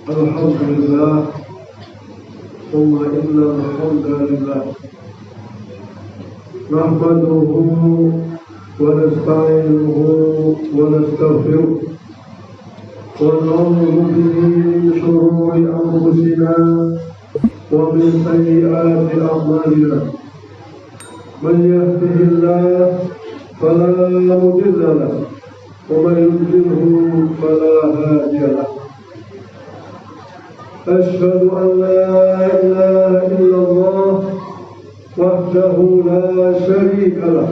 Alhamdulillah, summa inna alhamdulillah nahmaduhu wa nasta'inuhu wa nastaghfiruh wa na'udzu bihi min shururi anfusina wa min sayyiati a'malina. Man yahdihillahu fala mudilla lahu wa man yudlilhu fala hadiya lahu. أشهد أن لا إله إلا الله وحده لا شريك له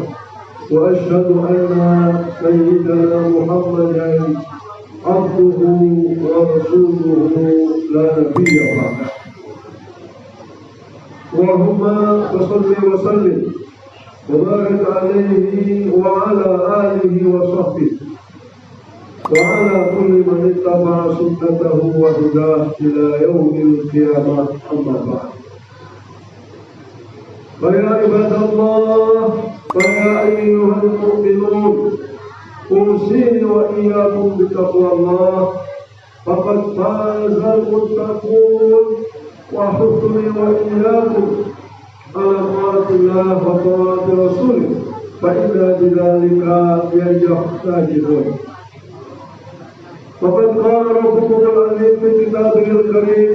وأشهد أن سيدنا محمدا عبده ورسوله لا نبي بعده. اللهم صل وسلم وبارك عليه وعلى آله وصحبه وعلى كل من اتبع سنته وهداه إلى يوم القيامة. أما بعد، فيا عباد الله، فيا أيها المؤمنون، أوصيني وإياكم بتقوى الله، فقد فاز المتقون، وأحثني وإياكم على طاعة الله وطاعة رسوله، فإن بذلك ينجح الساجدون. فقد قال ربكم العزيز في كتابه الكريم: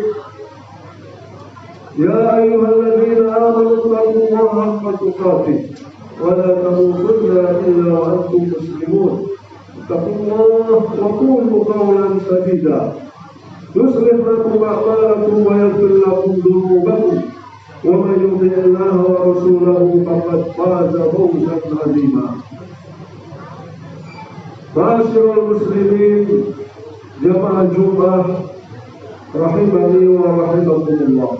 يا أيها الذين آمنوا اتقوا الله حق تقاته ولا تموتن إلا وأنتم مسلمون. اتقوا الله وقولوا قولا سديدا يصلح لكم أعمالكم ويغفر لكم ذنوبكم ومن يطع الله ورسوله فقد فاز فوزا عظيما. معاشر المسلمين jamaah Jumat rahimani wa rahimakumullah.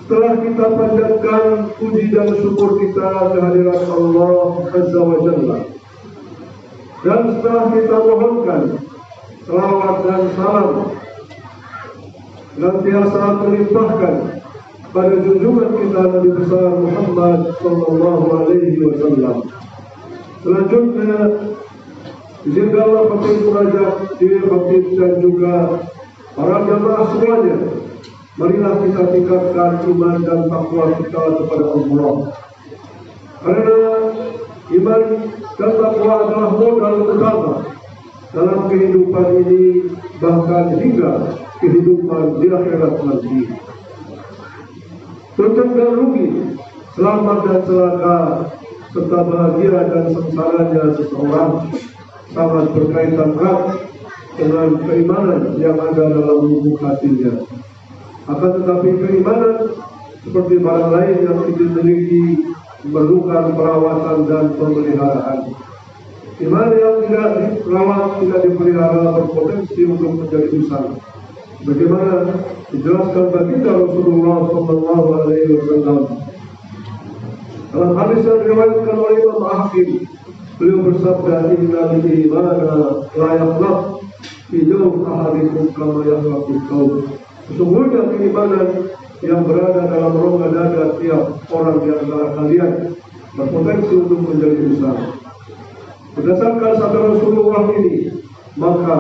Setelah kita panjatkan puji dan syukur kita kehadirat Allah Azza wa Jalla, dan setelah kita mohonkan selawat dan salam senantiasa terlimpahkan pada junjungan kita Nabi besar Muhammad sallallahu alaihi wasallam, selanjutnya izinkanlah Khatib Munajat, Khatib dan juga para jamaah semuanya, marilah kita tingkatkan iman dan takwa kita kepada Allah. Karena iman dan takwa adalah modal utama dalam kehidupan ini, bahkan hingga kehidupan di akhirat nanti. Untung dan rugi, selamat dan celaka, serta bahagia dan sengsaranya seseorang sangat berkaitan erat dengan keimanan yang ada dalam lubuk hatinya. Akan tetapi keimanan seperti barang lain yang kita miliki memerlukan perawatan dan pemeliharaan. Iman yang tidak dirawat, tidak dipelihara, berpotensi untuk menjadi rusak. Bagaimana dijelaskan baginda Rasulullah sallallahu alaihi wasallam dalam hadis yang diriwayatkan oleh Imam Hakim. Beliau bersabda, innal imana la yaqlaq fi jawf ahadikum kama yaqlaqul qaum. Sesungguhnya keimanan yang berada dalam rongga dada tiap orang di antara kalian berpotensi untuk menjadi rusak. Berdasarkan sabda Rasulullah ini, maka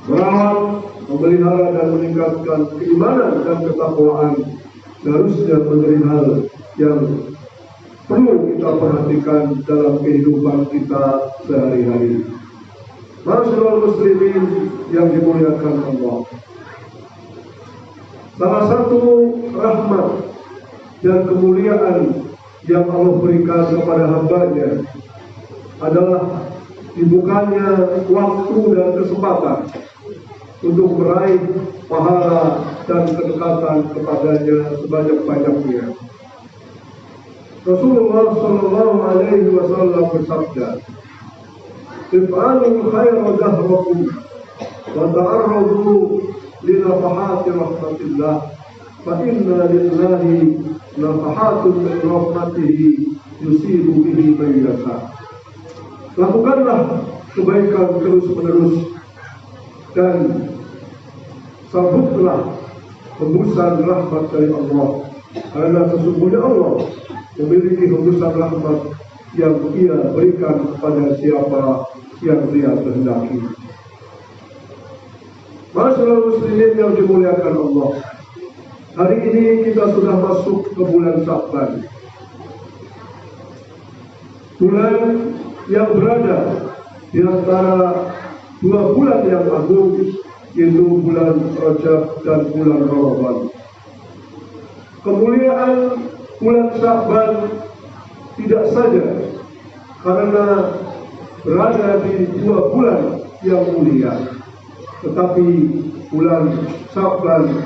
merawat, memelihara dan meningkatkan keimanan dan ketakwaan seharusnya menjadi hal yang perlu kita perhatikan dalam kehidupan kita sehari-hari. Masyaallah muslimin yang dimuliakan Allah, salah satu rahmat dan kemuliaan yang Allah berikan kepada hamba-Nya adalah dibukanya waktu dan kesempatan untuk meraih pahala dan kedekatan kepadanya sebanyak-banyaknya. Rasulullah sallallahu alaihi wasallam bersabda, "If'alul khaira dahrakum wa ta'arradu li nafahati rahmatillah, fa inna lillahi nafahatun min rahmatihi yusibu bihi man yasha." Lakukanlah kebaikan terus-menerus dan sambutlah hembusan rahmat dari Allah, karena sesungguhnya Allah memiliki hembusan rahmat yang Ia berikan kepada siapa yang Dia kehendaki. Masyaallah muslimin yang dimuliakan Allah. Hari ini kita sudah masuk ke bulan Sya'ban. Bulan yang berada di antara dua bulan yang agung, yaitu bulan Rajab dan bulan Ramadan. Kemuliaan bulan Sya'ban tidak saja karena berada di dua bulan yang mulia, tetapi bulan Sya'ban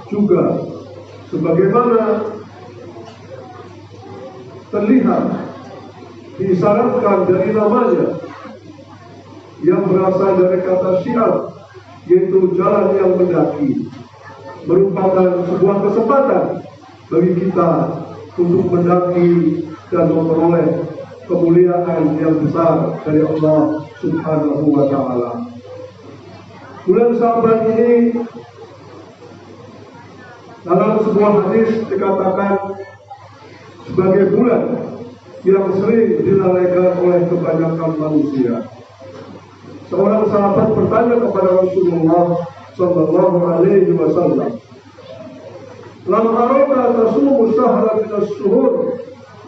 juga sebagaimana terlihat disyaratkan dari namanya yang berasal dari kata syiar, yaitu jalan yang mendaki, merupakan sebuah kesempatan bagi kita untuk mendaki dan memperoleh kemuliaan yang besar dari Allah Subhanahu wa Ta'ala. Bulan Sya'ban ini dalam sebuah hadis dikatakan sebagai bulan yang sering dilalaikan oleh kebanyakan manusia. Seorang sahabat bertanya kepada Rasulullah Sallallahu Alaihi Wasallam, "Lam araka tasumu syahran min ash-shuhur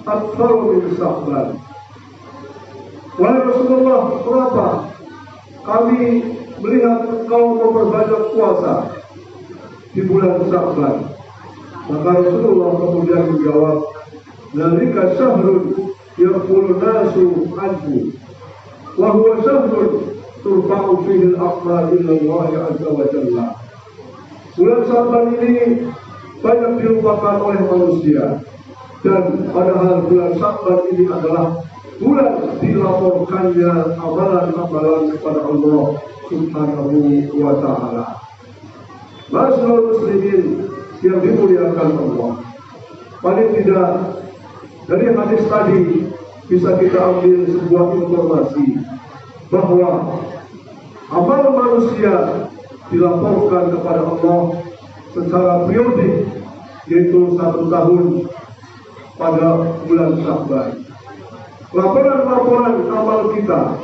akthar min Sya'ban." Wahai Rasulullah, kenapa kami melihat kau memperbanyak puasa di bulan Sya'ban? Maka Rasulullah kemudian menjawab, "Dzalika syahrun yaqulu nasu anhu, wa huwa syahrun turfa'u fihi al-aqdar ila Allah azza wa jalla." Bulan Sya'ban ini banyak dilupakan oleh manusia, dan padahal bulan Sya'ban ini adalah bulan dilaporkannya amalan-amalan kepada Allah Subhanahu wa Ta'ala. Masyaallah muslimin yang dimuliakan Allah, paling tidak dari hadis tadi bisa kita ambil sebuah informasi bahwa amal manusia dilaporkan kepada Allah secara periodik, yaitu 1 tahun pada bulan Sya'ban. Laporan-laporan amal kita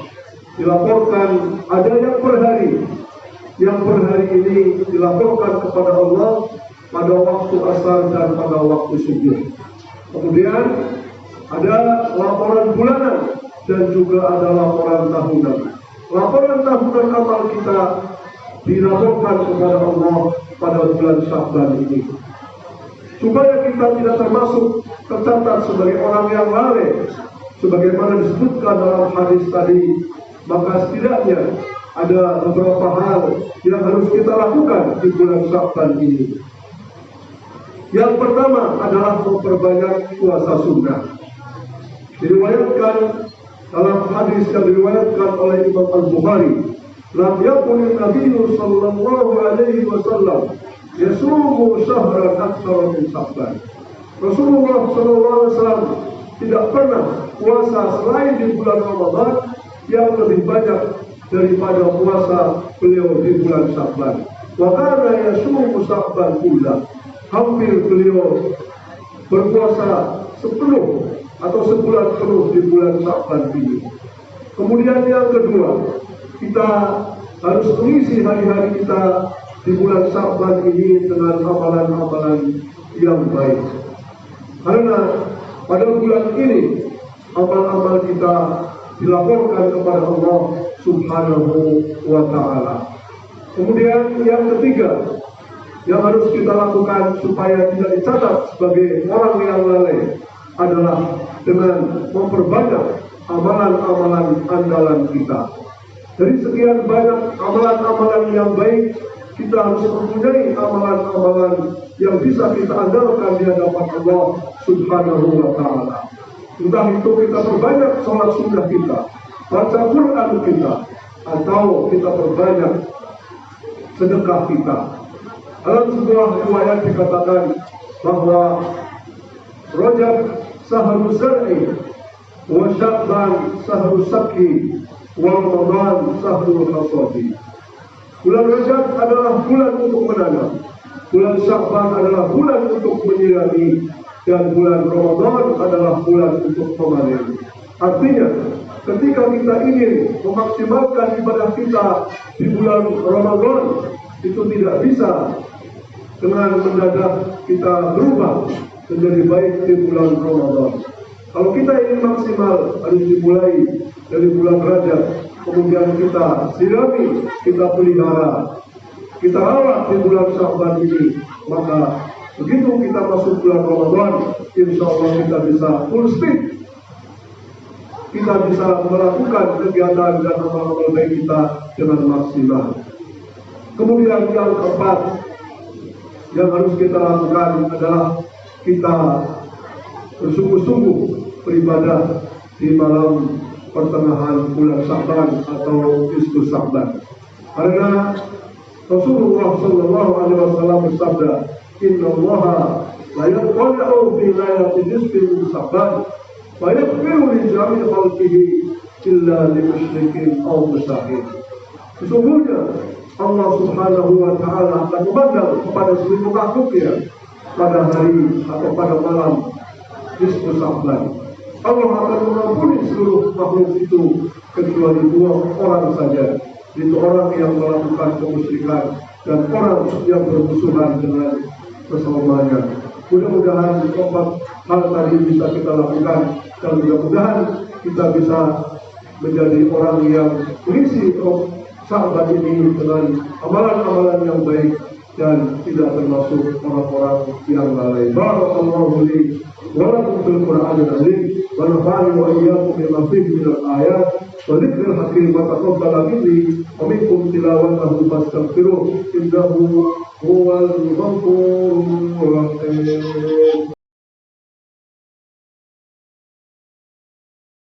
dilaporkan, ada yang per hari, yang per hari ini dilaporkan kepada Allah pada waktu asar dan pada waktu subuh. Kemudian ada laporan bulanan dan juga ada laporan tahunan. Laporan tahunan amal kita dilaporkan kepada Allah pada bulan Sya'ban ini, supaya kita tidak termasuk tercatat sebagai orang yang lalai sebagaimana disebutkan dalam hadis tadi. Maka setidaknya ada beberapa hal yang harus kita lakukan di bulan Sya'ban ini. Yang pertama adalah memperbanyak puasa sunnah. Diriwayatkan dalam hadis yang diriwayatkan oleh Imam Al-Bukhari, "Lam yakun Nabi sallallahu alaihi wasallam yasumu syahran aktsara min Sya'ban." Rasulullah sallallahu alaihi wasallam tidak pernah puasa selain di bulan Ramadan yang lebih banyak daripada puasa beliau di bulan Sya'ban. Wa kana yasumu Sya'ban kullah. Hampir beliau berpuasa sepenuh atau sebulan penuh di bulan Sya'ban ini. Kemudian yang kedua, kita harus mengisi hari-hari kita di bulan Sya'ban ini dengan amalan-amalan yang baik. Karena pada bulan ini amal-amal kita dilaporkan kepada Allah Subhanahu wa Ta'ala. Kemudian yang ketiga yang harus kita lakukan supaya tidak dicatat sebagai orang yang lalai adalah dengan memperbanyak amalan-amalan andalan kita. Dari sekian banyak amalan-amalan yang baik, kita harus mempunyai amalan-amalan yang bisa kita andalkan di hadapan Allah Subhanahu wa Ta'ala. Entah itu kita perbanyak sholat sunnah kita, baca Quran kita, atau kita perbanyak sedekah kita. Dalam sebuah riwayat dikatakan bahwa Rajab sahrul zar'i wa Sya'ban sahrul sakhi wa Ramadan sahrul hasadi. Bulan Rajab adalah bulan untuk menanam, bulan Sya'ban adalah bulan untuk menyirami, dan bulan Ramadan adalah bulan untuk memanen. Artinya, ketika kita ingin memaksimalkan ibadah kita di bulan Ramadan, itu tidak bisa dengan mendadak kita berubah menjadi baik di bulan Ramadan. Kalau kita ingin maksimal, harus dimulai dari bulan Rajab, kemudian kita sirami, kita pelihara, kita rawat di bulan Sya'ban ini. Maka begitu kita masuk bulan Ramadan, insya Allah kita bisa full speed. Kita bisa melakukan kegiatan dan amal-amal baik kita dengan maksimal. Kemudian yang keempat yang harus kita lakukan adalah kita bersungguh-sungguh beribadah di malam pertengahan bulan Sya'ban atau nisfu Sya'ban. Karena Rasulullah Shallallahu Alaihi Wasallam bersabda, Inna Allah la yaqulu fi laylatin nisfi min Sya'ban, wa yaghfiru li jami'i khalqihi illa li musyrikin aw musahid. Sesungguhnya Allah Subhanahu wa Ta'ala akan memandang kepada seluruh makhluknya pada hari atau pada malam nisfu Sya'ban. Allah akan mengampuni seluruh makhluk itu kecuali dua orang saja, yaitu orang yang melakukan kemusyrikan dan orang yang bermusuhan dengan sesamanya. Mudah-mudahan keempat hal tadi bisa kita lakukan dan mudah-mudahan kita bisa menjadi orang yang mengisi Sya'ban ini dengan amalan-amalan yang baik dan tidak termasuk orang-orang yang lalai. Barakallahu li wa lakum fil Qur'anil azim wa nafa'ani wa iyyakum bima fihi minal ayat wa dzikril hakim wa taqabbala minni wa minkum tilawatahu fastaghfiruh innahu huwal ghafurur rahim.